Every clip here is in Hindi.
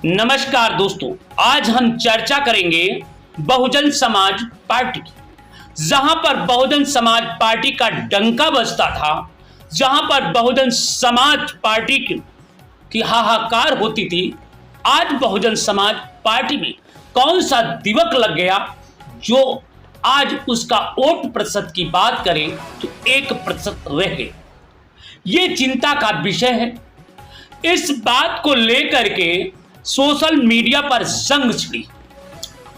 नमस्कार दोस्तों, आज हम चर्चा करेंगे बहुजन समाज पार्टी की। जहां पर बहुजन समाज पार्टी का डंका बजता था, जहां पर बहुजन समाज पार्टी की हाहाकार होती थी, आज बहुजन समाज पार्टी में कौन सा दिवक लग गया जो आज उसका वोट प्रतिशत की बात करें तो 1% रह गए। ये चिंता का विषय है। इस बात को लेकर के सोशल मीडिया पर जंग छिड़ी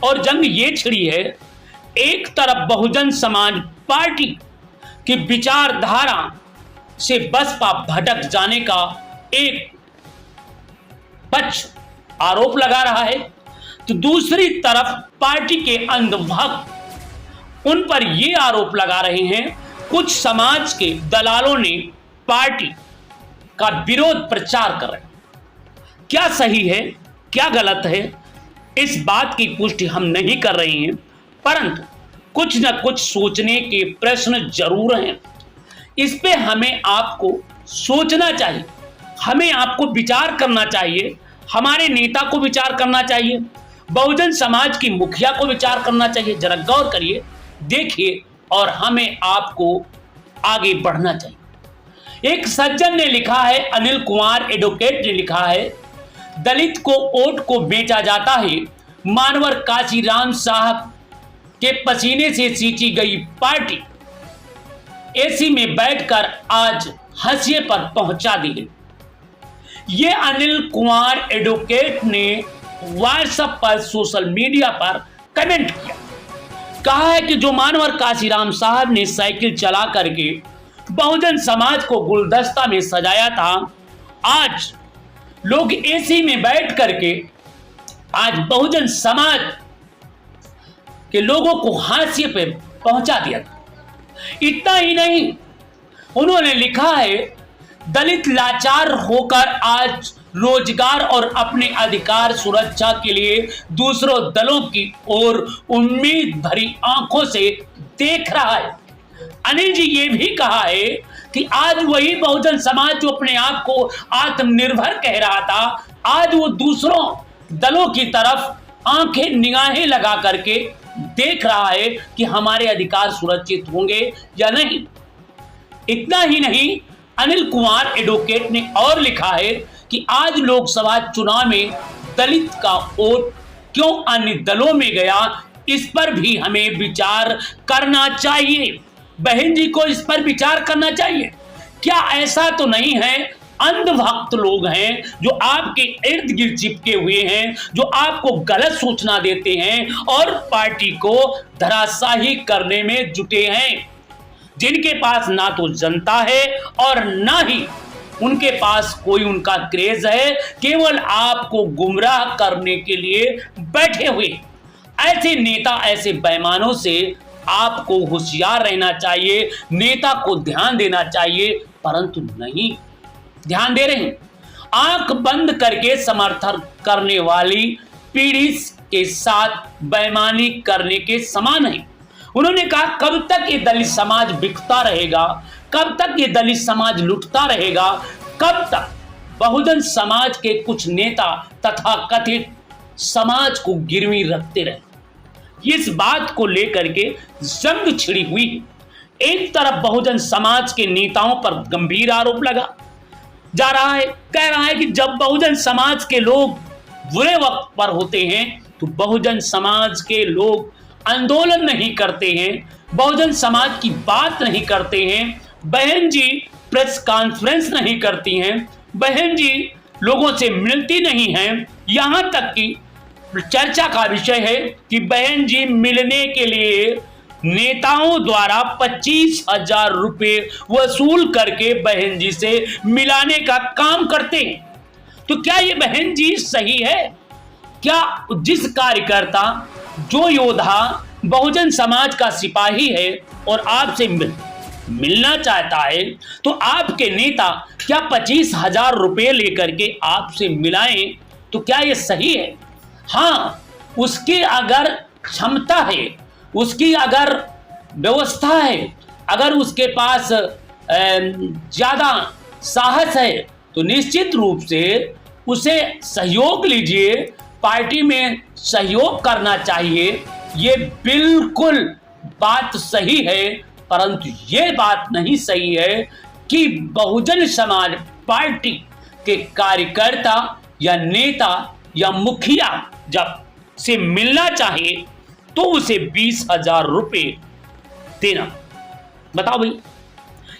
और जंग ये छिड़ी है, एक तरफ बहुजन समाज पार्टी की विचारधारा से बसपा भटक जाने का एक पक्ष आरोप लगा रहा है, तो दूसरी तरफ पार्टी के अंधभक्त उन पर यह आरोप लगा रहे हैं, कुछ समाज के दलालों ने पार्टी का विरोध प्रचार कर रहे हैं। क्या सही है क्या गलत है, इस बात की पुष्टि हम नहीं कर रहे हैं, परंतु कुछ न कुछ सोचने के प्रश्न जरूर हैं। इस पे हमें आपको सोचना चाहिए, हमें आपको विचार करना चाहिए, हमारे नेता को विचार करना चाहिए, बहुजन समाज की मुखिया को विचार करना चाहिए। जरा गौर करिए, देखिए और हमें आपको आगे बढ़ना चाहिए। एक सज्जन ने लिखा है, अनिल कुमार एडवोकेट ने लिखा है, दलित को वोट को बेचा जाता है। मानवर काशीराम साहब के पसीने से सींची गई पार्टी एसी में बैठकर आज हाशिए पर पहुंचा दी गई। ये अनिल कुमार एडवोकेट ने व्हाट्सएप पर सोशल मीडिया पर कमेंट किया, कहा है कि जो मानवर काशीराम साहब ने साइकिल चला करके बहुजन समाज को गुलदस्ता में सजाया था, आज लोग एसी में बैठ करके आज बहुजन समाज के लोगों को हाशिए पे पहुंचा दिया। इतना ही नहीं, उन्होंने लिखा है, दलित लाचार होकर आज रोजगार और अपने अधिकार सुरक्षा के लिए दूसरों दलों की ओर उम्मीद भरी आंखों से देख रहा है। अनिल जी ये भी कहा है कि आज वही बहुजन समाज जो अपने आप को आत्मनिर्भर कह रहा था, आज वो दूसरों दलों की तरफ आंखें निगाहें लगा करके देख रहा है कि हमारे अधिकार सुरक्षित होंगे या नहीं। इतना ही नहीं, अनिल कुमार एडवोकेट ने और लिखा है कि आज लोकसभा चुनाव में दलित का वोट क्यों अन्य दलों में गया, इस पर भी हमें विचार करना चाहिए। बहन जी को इस पर विचार करना चाहिए। क्या ऐसा तो नहीं है अंधभक्त लोग हैं जो आपके इर्द गिर्द चिपके हुए हैं, जो आपको गलत सूचना देते हैं और पार्टी को धराशायी करने में जुटे हैं, जिनके पास ना तो जनता है और ना ही उनके पास कोई उनका क्रेज है, केवल आपको गुमराह करने के लिए बैठे हुए। ऐसे नेता, ऐसे बेईमानों से आपको होशियार रहना चाहिए, नेता को ध्यान देना चाहिए, परंतु नहीं ध्यान दे रहे हैं। आंख बंद करके समर्थन करने वाली पीढ़ी के साथ बेईमानी करने के समान है। उन्होंने कहा, कब तक ये दलित समाज बिकता रहेगा, कब तक ये दलित समाज लुटता रहेगा, कब तक बहुजन समाज के कुछ नेता तथा कथित समाज को गिरवी रखते रहे। इस बात को लेकर के जंग छिड़ी हुई। एक तरफ बहुजन समाज के नेताओं पर गंभीर आरोप लगा जा रहा है, कह रहा है कि जब बहुजन समाज के लोग बुरे वक्त पर होते हैं तो बहुजन समाज के लोग आंदोलन नहीं करते हैं, बहुजन समाज की बात नहीं करते हैं, बहन जी प्रेस कॉन्फ्रेंस नहीं करती हैं, बहन जी लोगों से मिलती नहीं हैं। यहां तक कि चर्चा का विषय है कि बहन जी मिलने के लिए नेताओं द्वारा 25,000 रुपए वसूल करके बहन जी से मिलाने का काम करते हैं। तो क्या ये बहन जी सही है? क्या जिस कार्यकर्ता, जो योद्धा बहुजन समाज का सिपाही है और आपसे मिलना चाहता है, तो आपके नेता क्या 25,000 रुपए लेकर के आपसे मिलाएं, तो क्या ये सही है? हाँ, उसकी अगर क्षमता है, उसकी अगर व्यवस्था है, अगर उसके पास ज्यादा साहस है, तो निश्चित रूप से उसे सहयोग लीजिए, पार्टी में सहयोग करना चाहिए। ये बिल्कुल बात सही है, परंतु ये बात नहीं सही है कि बहुजन समाज पार्टी के कार्यकर्ता या नेता या मुखिया जब से मिलना चाहे तो उसे 20,000 रुपए देना। बताओ भाई,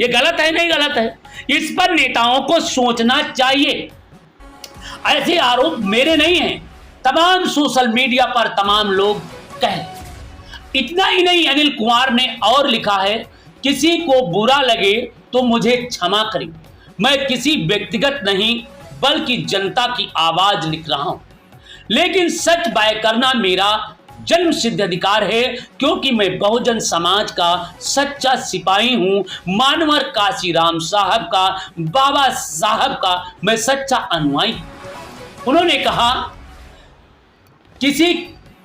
ये गलत है नहीं गलत है? इस पर नेताओं को सोचना चाहिए। ऐसे आरोप मेरे नहीं हैं, तमाम सोशल मीडिया पर तमाम लोग कह। इतना ही नहीं, अनिल कुमार ने और लिखा है, किसी को बुरा लगे तो मुझे क्षमा करें, मैं किसी व्यक्तिगत नहीं बल्कि जनता की आवाज लिख रहा हूं, लेकिन सच बयां करना मेरा जन्म सिद्ध अधिकार है, क्योंकि मैं बहुजन समाज का सच्चा सिपाही हूं, मानवर काशीराम साहब का, बाबा साहब का मैं सच्चा अनुयायी। उन्होंने कहा, किसी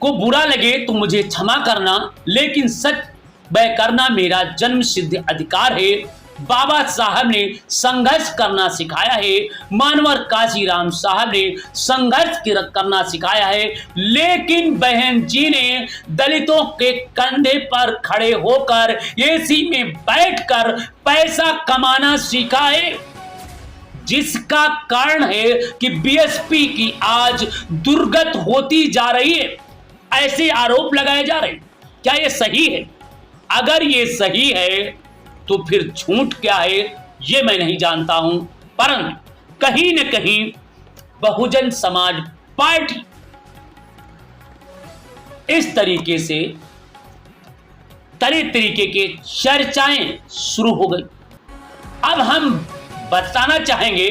को बुरा लगे तो मुझे क्षमा करना, लेकिन सच बयां करना मेरा जन्म सिद्ध अधिकार है। बाबा साहब ने संघर्ष करना सिखाया है, मानवर काशीराम साहब ने संघर्ष करना सिखाया है, लेकिन बहन जी ने दलितों के कंधे पर खड़े होकर एसी में बैठकर पैसा कमाना सीखा है, जिसका कारण है कि बीएसपी की आज दुर्गत होती जा रही है। ऐसे आरोप लगाए जा रहे हैं, क्या ये सही है? अगर ये सही है तो फिर झूठ क्या है ये मैं नहीं जानता हूं, परंतु कहीं न कहीं बहुजन समाज पार्टी इस तरीके से तरह तरीके के चर्चाएं शुरू हो गई। अब हम बताना चाहेंगे,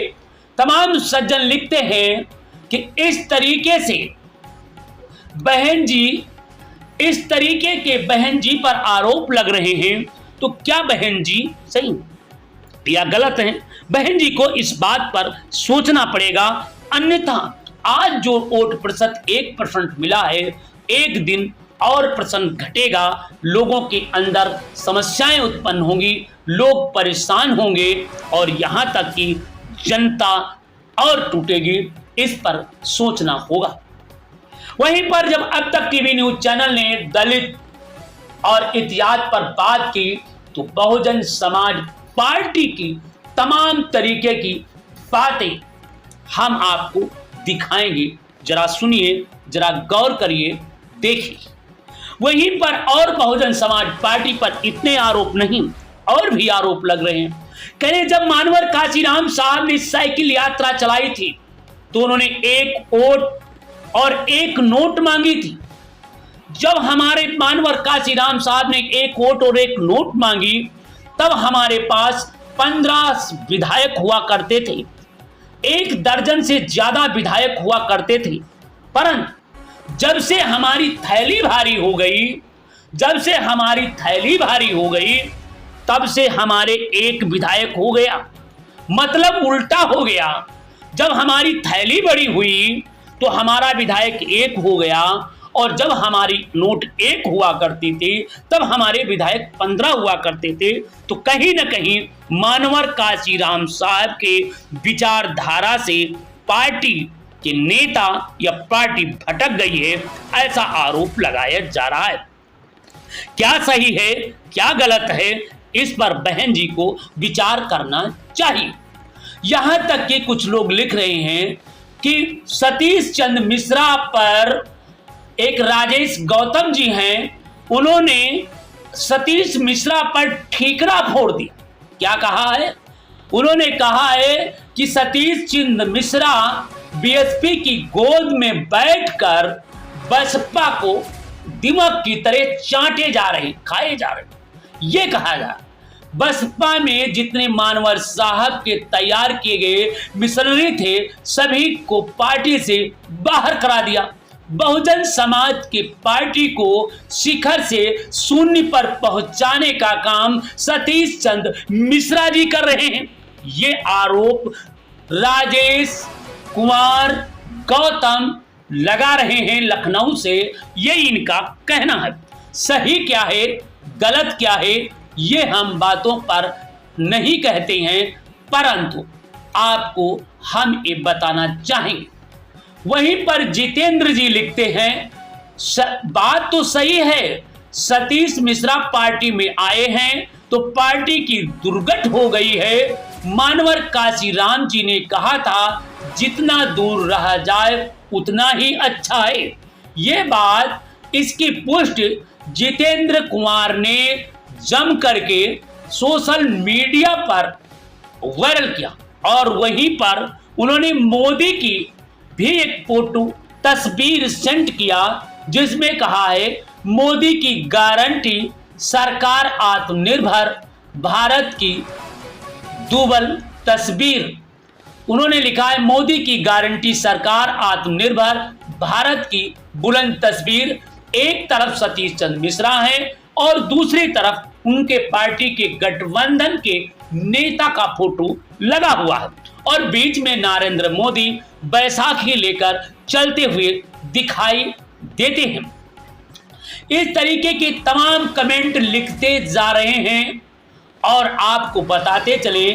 तमाम सज्जन लिखते हैं कि इस तरीके से बहन जी, इस तरीके के बहन जी पर आरोप लग रहे हैं, तो क्या बहन जी सही या गलत हैं? बहन जी को इस बात पर सोचना पड़ेगा, अन्यथा आज जो वोट प्रतिशत 1% मिला है, एक दिन और % घटेगा, लोगों के अंदर समस्याएं उत्पन्न होंगी, लोग परेशान होंगे और यहां तक कि जनता और टूटेगी। इस पर सोचना होगा। वहीं पर जब अब तक टीवी न्यूज चैनल ने दलित और इतिहास पर बात की, तो बहुजन समाज पार्टी की तमाम तरीके की बातें हम आपको दिखाएंगे। जरा सुनिए, जरा गौर करिए, देखिए। वहीं पर और बहुजन समाज पार्टी पर इतने आरोप नहीं, और भी आरोप लग रहे हैं। कह रहे, जब मानवर काशीराम साहब ने साइकिल यात्रा चलाई थी तो उन्होंने 1 वोट और 1 नोट मांगी थी। जब हमारे मानवर काशीराम साहब ने 1 वोट और 1 नोट मांगी, तब हमारे पास 15 विधायक हुआ करते थे, 1 दर्जन से ज्यादा विधायक हुआ करते थे। परंतु जब से हमारी थैली भारी हो गई, जब से हमारी थैली भारी हो गई, तब से हमारे 1 विधायक हो गया। मतलब उल्टा हो गया। जब हमारी थैली बड़ी हुई तो हमारा विधायक 1 हो गया, और जब हमारी नोट 1 हुआ करती थी तब हमारे विधायक 15 हुआ करते थे। तो कहीं न कहीं मानवर काशीराम साहब के विचारधारा से पार्टी के नेता या पार्टी भटक गई है, ऐसा आरोप लगाया जा रहा है। क्या सही है, क्या गलत है, इस पर बहन जी को विचार करना चाहिए। यहां तक कि कुछ लोग लिख रहे हैं कि सतीश चंद्र मिश्रा पर एक राजेश गौतम जी हैं, उन्होंने सतीश मिश्रा पर ठीकरा फोड़ दिया। क्या कहा है? उन्होंने कहा है कि सतीश चंद्र मिश्रा बीएसपी की गोद में बैठकर बसपा को दिमाग की तरह चाटे जा रहे, खाए जा रहे। ये कहा जा रहा, बसपा में जितने मानवर साहब के तैयार किए गए मिशनरी थे, सभी को पार्टी से बाहर करा दिया। बहुजन समाज की पार्टी को शिखर से शून्य पर पहुंचाने का काम सतीश चंद्र मिश्रा जी कर रहे हैं। ये आरोप राजेश कुमार गौतम लगा रहे हैं लखनऊ से। ये इनका कहना है। सही क्या है, गलत क्या है, ये हम बातों पर नहीं कहते हैं, परंतु आपको हम ये बताना चाहेंगे। वहीं पर जितेंद्र जी लिखते हैं, बात तो सही है, सतीश मिश्रा पार्टी में आए हैं तो पार्टी की दुर्गत हो गई है। मानवर काशीराम जी ने कहा था, जितना दूर रह जाए उतना ही अच्छा है। ये बात, इसकी पुष्टि जितेंद्र कुमार ने जम करके सोशल मीडिया पर वायरल किया और वहीं पर उन्होंने मोदी की भी एक फोटो तस्वीर सेंड किया, जिसमें कहा है, मोदी की गारंटी, सरकार आत्मनिर्भर भारत की डबल तस्वीर। उन्होंने लिखा है, मोदी की गारंटी, सरकार आत्मनिर्भर भारत की बुलंद तस्वीर। एक तरफ सतीश चंद्र मिश्रा है और दूसरी तरफ उनके पार्टी के गठबंधन के नेता का फोटो लगा हुआ है और बीच में नरेंद्र मोदी बैसाखी लेकर चलते हुए दिखाई देते हैं। इस तरीके के तमाम कमेंट लिखते जा रहे हैं और आपको बताते चले,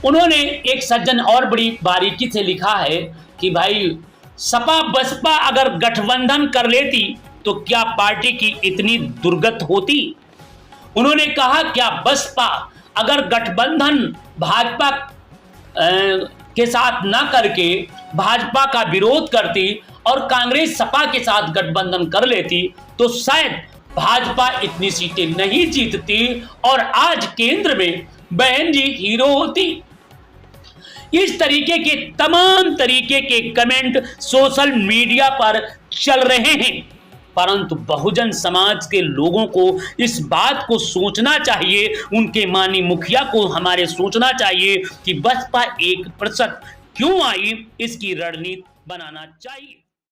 उन्होंने एक सज्जन और बड़ी बारीकी से लिखा है कि भाई, सपा बसपा अगर गठबंधन कर लेती तो क्या पार्टी की इतनी दुर्गत होती। उन्होंने कहा, क्या बसपा अगर गठबंधन भाजपा के साथ ना करके भाजपा का विरोध करती और कांग्रेस सपा के साथ गठबंधन कर लेती तो शायद भाजपा इतनी सीटें नहीं जीतती और आज केंद्र में बहन जी हीरो होती। इस तरीके के तमाम तरीके के कमेंट सोशल मीडिया पर चल रहे हैं, परंतु बहुजन समाज के लोगों को इस बात को सोचना चाहिए, उनके माननीय मुखिया को हमारे सोचना चाहिए कि बसपा 1% क्यों आई, इसकी रणनीति बनाना चाहिए।